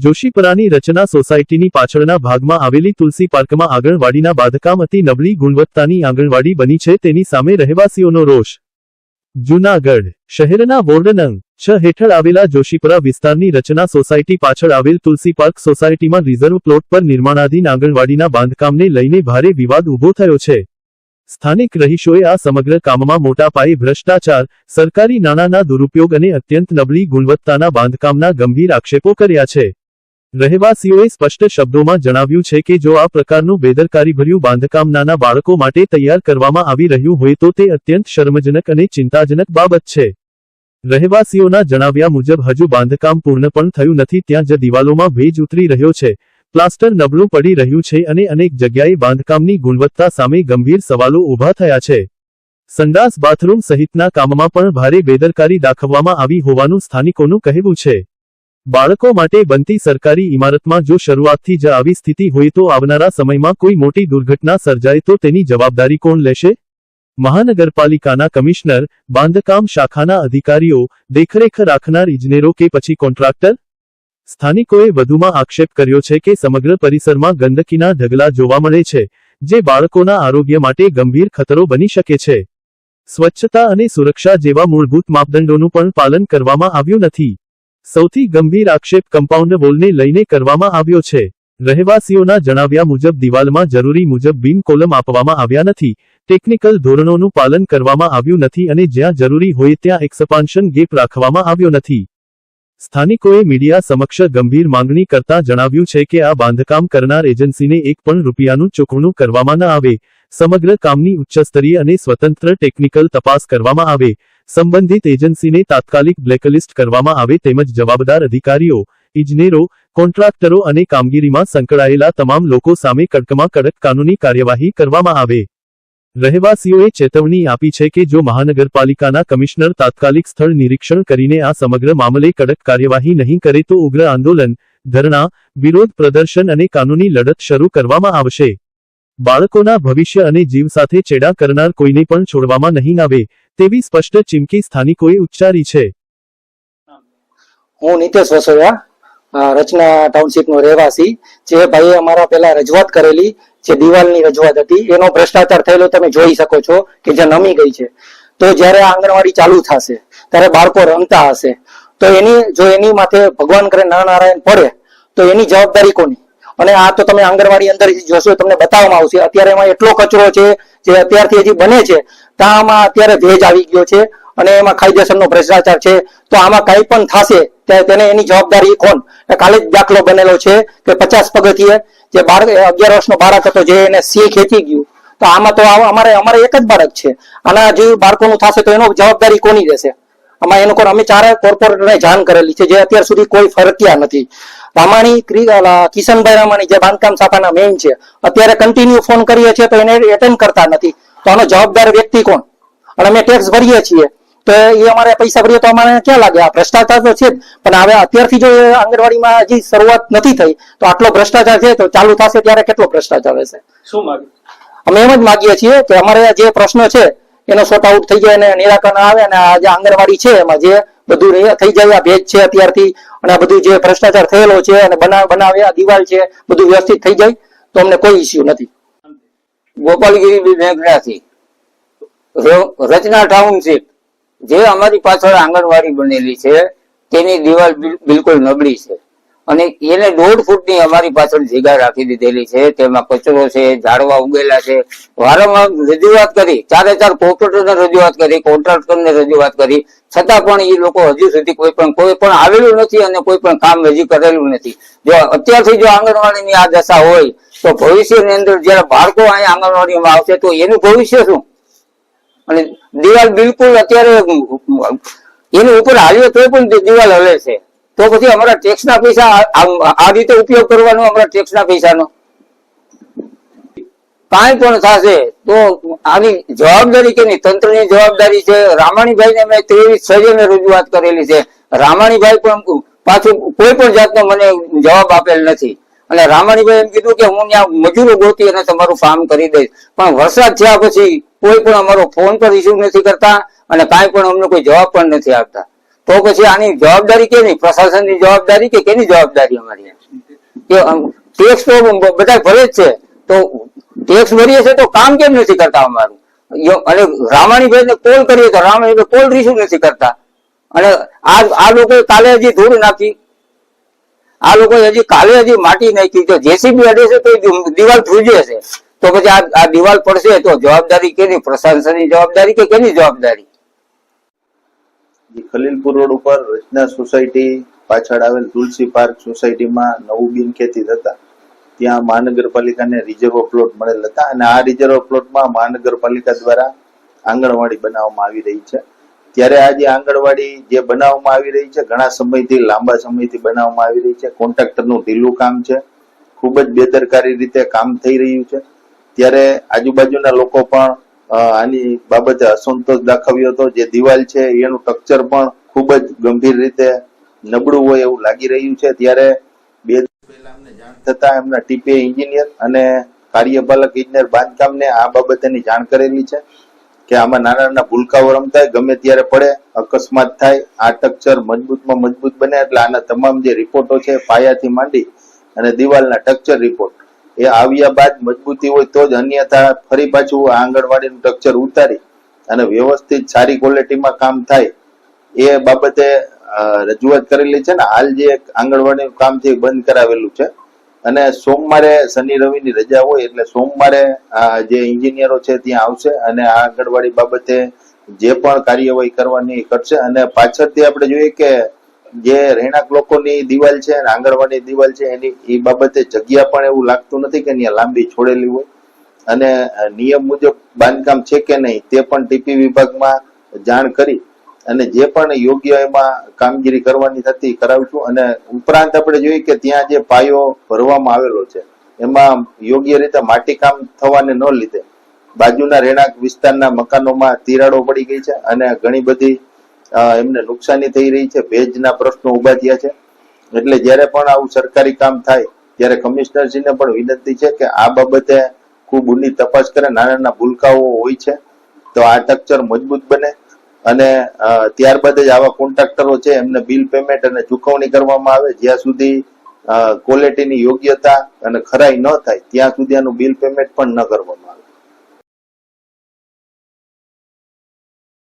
જોશીપરાની રચના સોસાયટીની પાછળના ભાગમાં આવેલી તુલસી પાર્કમાં આંગણવાડીના બાંધકામ અતિ નબળી ગુણવત્તાની આંગણવાડી બની છે, તેની સામે રહેવાસીઓનો રોષ। જૂનાગઢ શહેરના વોર્ડ નં. 6 હેઠળ આવેલા જોશીપરા વિસ્તારની રચના સોસાયટી પાછળ આવેલ તુલસી પાર્ક સોસાયટીમાં રિઝર્વ પ્લોટ પર નિર્માણાધીન આંગણવાડીના બાંધકામને લઈને ભારે વિવાદ ઊભો થયો છે। સ્થાનિક રહીશોએ આ સમગ્ર કામમાં મોટા પાયે ભ્રષ્ટાચાર, સરકારી નાણાંના દુરુપયોગ અને અત્યંત નબળી ગુણવત્તાના બાંધકામના ગંભીર આક્ષેપો કર્યા છે। રહેવાસીઓએ સ્પષ્ટ શબ્દોમાં જણાવ્યું છે કે જો આ પ્રકારનું બેદરકારીભર્યું બાંધકામ નાના બાળકો માટે તૈયાર કરવામાં આવી રહ્યું હોય તો તે અત્યંત શરમજનક અને ચિંતાજનક બાબત છે। રહેવાસીઓના જણાવ્યા મુજબ હજુ બાંધકામ પૂર્ણ પણ થયું નથી, ત્યાં જ દિવાલોમાં ભેજ ઉતરી રહ્યો છે, પ્લાસ્ટર નબળું પડી રહ્યું છે અને અનેક જગ્યાએ બાંધકામની ગુણવત્તા સામે ગંભીર સવાલો ઊભા થયા છે। સંડાસ બાથરૂમ સહિતના કામમાં પણ ભારે બેદરકારી દાખવવામાં આવી હોવાનું સ્થાનિકોનું કહેવું છે। બાળકો માટે બનતી સરકારી ઇમારતમાં જો શરૂઆતથી જ આવી સ્થિતિ હોય તો આવનારા સમયમાં કોઈ મોટી દુર્ઘટના સર્જાય તો તેની જવાબદારી કોણ લેશે? મહાનગરપાલિકાના કમિશનર, બાંધકામ શાખાના અધિકારીઓ, દેખરેખ રાખનાર ઇજનેરો કે પછી કોન્ટ્રાક્ટર? સ્થાનિકોએ વધુમાં આક્ષેપ કર્યો છે કે સમગ્ર પરિસરમાં ગંદકીના ઢગલા જોવા મળે છે, જે બાળકોના આરોગ્ય માટે ગંભીર ખતરો બની શકે છે। સ્વચ્છતા અને સુરક્ષા જેવા મૂળભૂત માપદંડોનું પણ પાલન કરવામાં આવ્યું નથી। સૌથી ગંભીર આક્ષેપ કમ્પાઉન્ડ વોલને લઈને કરવામાં આવ્યો છે। રહેવાસીઓના જણાવ્યા મુજબ દિવાલમાં જરૂરી મુજબ બીમ કોલમ આપવામાં આવ્યા નથી, ટેકનિકલ ધોરણોનું પાલન કરવામાં આવ્યું નથી અને જ્યાં જરૂરી હોય ત્યાં એક્સપાન્શન ગેપ રાખવામાં આવ્યો નથી। સ્થાનિકોએ મીડિયા સમક્ષ ગંભીર માંગણી કરતા જણાવ્યું છે કે આ બાંધકામ કરનાર એજન્સીને એક પણ રૂપિયાનું ચૂકવણું કરવામાં ન આવે, સમગ્ર કામની ઉચ્ચસ્તરીય અને સ્વતંત્ર ટેકનિકલ તપાસ કરવામાં આવે, સંબંધિત એજન્સીને તાત્કાલિક બ્લેકલિસ્ટ કરવામાં આવે તેમજ જવાબદાર અધિકારીઓ, ઇજનેરો, કોન્ટ્રાક્ટરો અને કામગીરીમાં સંકળાયેલા તમામ લોકો સામે કડકમાં કડક કાનૂની કાર્યવાહી કરવામાં આવે। રહેવાસીઓએ ચેતવણી આપી છે કે જો મહાનગરપાલિકાના કમિશનર તાત્કાલિક સ્થળ નિરીક્ષણ કરીને આ સમગ્ર મામલે કડક કાર્યવાહી નહીં કરે તો ઉગ્ર આંદોલન, ધરણા, વિરોધ પ્રદર્શન અને કાનૂની લડત શરૂ કરવામાં આવશે। બાળકોના ભવિષ્ય અને જીવ સાથે ચેડા કરનાર કોઈને પણ છોડવામાં નહીં આવે તેવી સ્પષ્ટ ચીમકી સ્થાનિકોએ ઉચ્ચારી છે। હું નિતેશ વસોયા, રચના ટાઉનશીપનો રહેવાસી, જે ભાઈએ અમારા પહેલા રજૂઆત કરેલી, જે દિવાલની રજૂઆત હતી, એનો ભ્રષ્ટાચાર થયેલો તમે જોઈ શકો છો કે જે નમી ગઈ છે। તો જ્યારે આંગણવાડી ચાલુ થશે ત્યારે બાળકો રમતા હશે તો એની માથે ભગવાન કરે નરનારાયણ પડે તો એની જવાબદારી કોની? અને આ તો તમે આંગણવાડી અંદર જોશો તમને બતાવવામાં આવશે, અત્યારે એમાં એટલો કચરો છે જે અત્યારથી હજી બને છે, આમાં અત્યારે ભેજ આવી ગયો છે અને એમાં કાયદેસરનો ભ્રષ્ટાચાર છે। તો આમાં કઈ પણ થશે ત્યારે તેને એની જવાબદારી કોણ? કાલે જ દાખલો બનેલો છે કે 50 પગથિયે જે 11 વર્ષનો બાળક હતો જે એને સિંહ ખેંચી ગયું, તો આમાં તો અમારે એક જ બાળક છે, આના જે બાળકોનું થશે તો એનો જવાબદારી કોની રહેશે? આમાં એનો અમે 4 કોર્પોરેટરને જાણ કરેલી છે, જે અત્યાર સુધી કોઈ ફરક્યા નથી। રામાણી, કિશનભાઈ રામાણી જે બાંધકામ શાખાના મેઇન છે, અત્યારે કન્ટિન્યુ ફોન કરીએ છીએ તો એને એટેન્ડ કરતા નથી, તો આનો જવાબદાર વ્યક્તિ કોણ? અને અમે ટેક્સ ભરીએ છીએ તો એ અમારે પૈસા ભરીએ તો અમારે ક્યાં લાગે? આ ભ્રષ્ટાચાર તો છે જ, પણ હવે અત્યારથી જો આંગણવાડીમાં હજી શરૂઆત નથી થઈ તો આટલો ભ્રષ્ટાચાર છે તો ચાલુ થશે ત્યારે કેટલો ભ્રષ્ટાચાર રહેશે? શું માંગે? અમે એમ જ માગીએ છીએ કે અમારે જે પ્રશ્ન છે એનો સોર્ટ આઉટ થઈ જાય અને નિરાકરણ આવે અને આ જે આંગણવાડી છે એમાં જે બધું થઈ જાય, આ ભેજ છે અત્યારથી અને આ બધું જે ભ્રષ્ટાચાર થયેલો છે અને બનાવે આ દિવાલ છે બધું વ્યવસ્થિત થઈ જાય તો અમને કોઈ ઇસ્યુ નથી। ગોપાલગીરી બેંકમાંથી રચના ટાઉનશીપ, જે અમારી પાછળ આંગણવાડી બનેલી છે તેની દિવાલ બિલકુલ નબળી છે અને એને 1.5 ફૂટની અમારી પાછળ જગ્યા રાખી દીધેલી છે, તેમાં કચરો છે, ઝાડવા ઉગેલા છે। વારંવાર રજૂઆત કરી, 4 કોર્પોરેટરને રજૂઆત કરી, કોન્ટ્રાક્ટરને રજૂઆત કરી, છતાં પણ એ લોકો હજુ સુધી કોઈ પણ આવેલું નથી અને કોઈ પણ કામ હજી કરેલું નથી। જો અત્યારથી જો આંગણવાડીની આ દશા હોય તો ભવિષ્યની અંદર જયારે બાળકો અહીંયા આંગણવાડીમાં આવશે તો એનું ભવિષ્ય શું? અને દિવાલ બિલકુલ અત્યારે એની ઉપર હાલીએ તો પણ દિવાલ હલે છે, તો પછી અમારા ટેક્સના પૈસા આ રીતે ઉપયોગ કરવાનો, અમારા ટેક્સના પૈસાનો કાંઈ પણ થશે તો આની જવાબદારી કેની? તંત્રની જવાબદારી છે। રામાણીભાઈને મેં 23/6 રજૂઆત કરેલી છે, રામાણીભાઈ પણ પાછું કોઈ પણ જાતનો મને જવાબ આપેલ નથી અને રામાણીભાઈ એમ કીધું કે હું ત્યાં મજૂરો ગોતી અને તમારું કામ કરી દઈશ, પણ વરસાદ થયા પછી કોઈ પણ અમારો ફોન પર રિસીવ નથી કરતા અને કાંઈ પણ અમને કોઈ જવાબ પણ નથી આપતા। તો પછી આની જવાબદારી કેની? પ્રશાસનની જવાબદારી કે કેની જવાબદારી અમારી? કે ટેક્સ તો બધા ભરે જ છે, તો ટેક્સ ભરીએ છે તો કામ કેમ નથી કરતા અમારું? અને રામાણીભાઈ ને કોલ કરીએ તો રામાણીભાઈ કોલ રિસીવ નથી કરતા. અને આ લોકો કાલે હજી ધૂળ નાખી, આ લોકો હજી કાલે હજી માટી નાખી, તો જેસીબી અડે છે તો દિવાલ ધ્રુજે છે. તો પછી આ દિવાલ પડશે તો જવાબદારી કેની? પ્રશાસનની જવાબદારી કે કેની જવાબદારી? ખલીલપુર રોડ ઉપર રચના સોસાયટી પાછળ આવેલ તુલસી પાર્ક સોસાયટીમાં નવું બિન ખેતી થતા ત્યાં મહાનગરપાલિકાને રિઝર્વ પ્લોટ મળેલ હતા અને આ રિઝર્વ પ્લોટમાં મહાનગરપાલિકા દ્વારા આંગણવાડી બનાવવામાં આવી રહી છે. ત્યારે આ જે આંગણવાડી જે બનાવવામાં આવી રહી છે ઘણા સમયથી લાંબા સમયથી બનાવવામાં આવી રહી છે. કોન્ટ્રાક્ટરનું ઢીલું કામ છે, ખૂબ જ બેદરકારી રીતે કામ થઈ રહ્યું છે. ત્યારે આજુબાજુના લોકો પણ આની બાબતે અસંતોષ દાખવ્યો હતો. જે દિવાલ છે એનું સ્ટ્રક્ચર પણ ખૂબ જ ગંભીર રીતે નબળું હોય એવું લાગી રહ્યું છે. ત્યારે 2 દિવસ પહેલા અમને જાણ થતા એમના ટીપીએ એન્જિનિયર અને કાર્યપાલક ઇજનેર બાંધકામને આ બાબતેની જાણ કરેલી છે કે આમાં નાના નાના ભૂલકાઓ રમતા ગમે ત્યારે પડે, અકસ્માત થાય, આ સ્ટ્રક્ચર મજબૂતમાં મજબૂત બને. એટલે આના તમામ જે રિપોર્ટો છે પાયાથી માંડી અને દિવાલના સ્ટ્રક્ચર રિપોર્ટ એ આવ્યા બાદ મજબૂતી હોય તો જ, અન્યથા ફરી પાછું આંગણવાડીનું સ્ટ્રક્ચર ઉતારી અને વ્યવસ્થિત સારી ક્વોલિટીમાં કામ થાય એ બાબતે રજૂઆત કરેલી છે ને. હાલ જે આંગણવાડીનું કામ છે બંધ કરાવેલું છે અને સોમવારે શનિ રવિની રજા હોય એટલે સોમવારે જે એન્જિનિયરો છે ત્યાં આવશે અને આ આંગણવાડી બાબતે જે પણ કાર્યવાહી કરવાની કરશે. અને પાછળથી આપણે જોઈએ કે જે રહેણાંક લોકોની દિવાલ છે અને આંગણવાડી દિવાલ છે એની એ બાબતે જગ્યા પણ એવું લાગતું નથી કે ત્યાં લાંબી છોડેલી હોય અને નિયમ મુજબ બાંધકામ છે કે નહીં તે પણ ટીપી વિભાગમાં જાણ કરી અને જે પણ યોગ્ય એમાં કામગીરી કરવાની થતી કરાવશું. અને ઉપરાંત આપણે જોઈએ કે ત્યાં જે પાયો ભરવામાં આવેલો છે એમાં યોગ્ય રીતે માટી કામ થવાને ન લીધે બાજુના રહેણાંક વિસ્તારના મકાનોમાં તિરાડો પડી ગઈ છે અને ઘણી બધી એમને નુકસાની થઈ રહી છે. ભેજના પ્રશ્નો ઉભા થયા છે. એટલે જ્યારે પણ આવું સરકારી કામ થાય ત્યારે કમિશનરશ્રીને પણ વિનંતી છે કે આ બાબતે ખૂબ ઊંડી તપાસ કરે. નાના નાના ભૂલકાઓ હોય છે તો આ સ્ટ્રક્ચર મજબૂત બને અને ત્યારબાદ જ આવા કોન્ટ્રાક્ટરો છે એમને બિલ પેમેન્ટ અને ચૂકવણી કરવામાં આવે. જ્યાં સુધી ક્વોલિટીની યોગ્યતા અને ખરાઈ ન થાય ત્યાં સુધી આનું બિલ પેમેન્ટ પણ ન કરવામાં આવે.